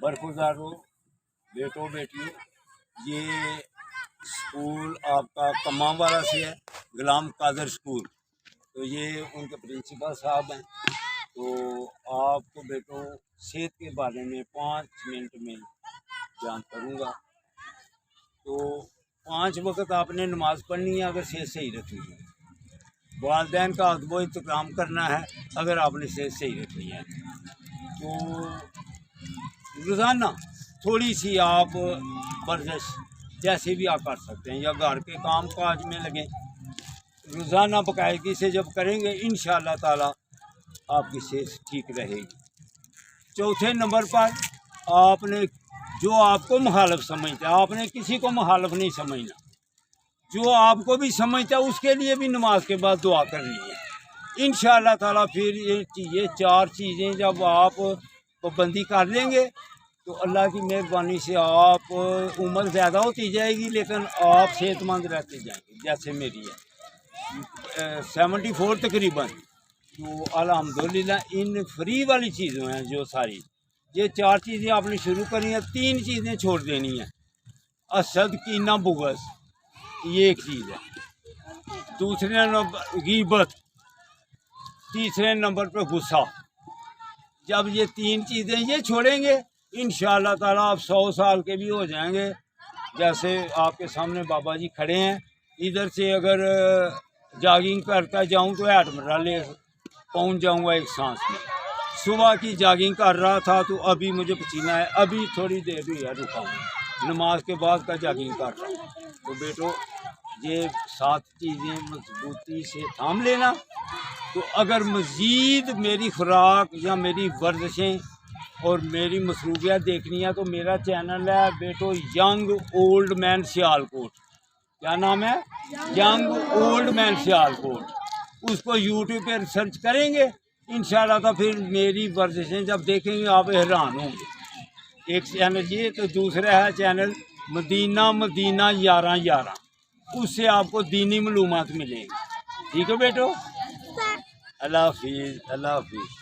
बरखुजारो बेटो बेटियों, ये स्कूल आपका कमाम वाला से है, गुलाम कादर स्कूल। तो ये उनके प्रिंसिपल साहब हैं। तो आपको बेटो सेहत के बारे में 5 मिनट में बयान करूँगा। तो 5 वक्त आपने नमाज़ पढ़नी है अगर सेहत सही रखनी है। वालिदैन का अदब एहतराम करना है अगर आपने सेहत सही रखनी है। तो रोज़ाना थोड़ी सी आप वर्जिश जैसे भी आप कर सकते हैं, या घर के काम काज में लगें। रोज़ाना बाकायदगी से जब करेंगे इंशाअल्लाह ताला आपकी सेहत ठीक रहेगी। चौथे नंबर पर आपने जो आपको मुखालफ समझता है, आपने किसी को मुखालफ नहीं समझना। जो आपको भी समझता है उसके लिए भी नमाज के बाद दुआ करनी है इंशाअल्लाह ताला। फिर ये 4 चीज़ें जब आप पाबंदी कर लेंगे तो अल्लाह की मेहरबानी से आप उम्र ज़्यादा होती जाएगी लेकिन आप सेहतमंद रहते जाएंगे। जैसे मेरी है 74 तकरीबन। तो अल्हम्दुलिल्लाह इन फ्री वाली चीज़ें हैं जो सारी, ये 4 चीज़ें आपने शुरू करनी है। 3 चीज़ें छोड़ देनी है। असद कीना बुग़्ज़ ये एक चीज़ है। दूसरे नंबर गीबत, तीसरे नंबर पर गुस्सा। जब ये 3 चीज़ें ये छोड़ेंगे इंशाअल्लाह ताला आप 100 साल के भी हो जाएंगे। जैसे आपके सामने बाबा जी खड़े हैं, इधर से अगर जॉगिंग करता जाऊं तो 8 मरहले पहुंच जाऊंगा एक सांस में। सुबह की जॉगिंग कर रहा था तो अभी मुझे पसीना है, अभी थोड़ी देर भी है रुका हूँ, नमाज के बाद का जॉगिंग कर रहा हूँ। तो बेटो ये 7 चीज़ें मजबूती से थाम लेना। तो अगर मज़ीद मेरी खुराक या मेरी वर्जिशें और मेरी मसरूफियत देखनी है तो मेरा चैनल है बेटो यंग ओल्ड मैन सियालकोट। क्या नाम है? Young old man Sialkot. उसको यूट्यूब पर सर्च करेंगे इंशाअल्लाह। तो फिर मेरी वर्जिशें जब देखेंगे आप हैरान होंगे। एक चैनल ये, तो दूसरा है चैनल मदीना 1111। उससे आपको दीनी मालूमात मिलेंगी। ठीक है बेटो, अल्लाह हाफिज़, अल्लाह हाफिज़।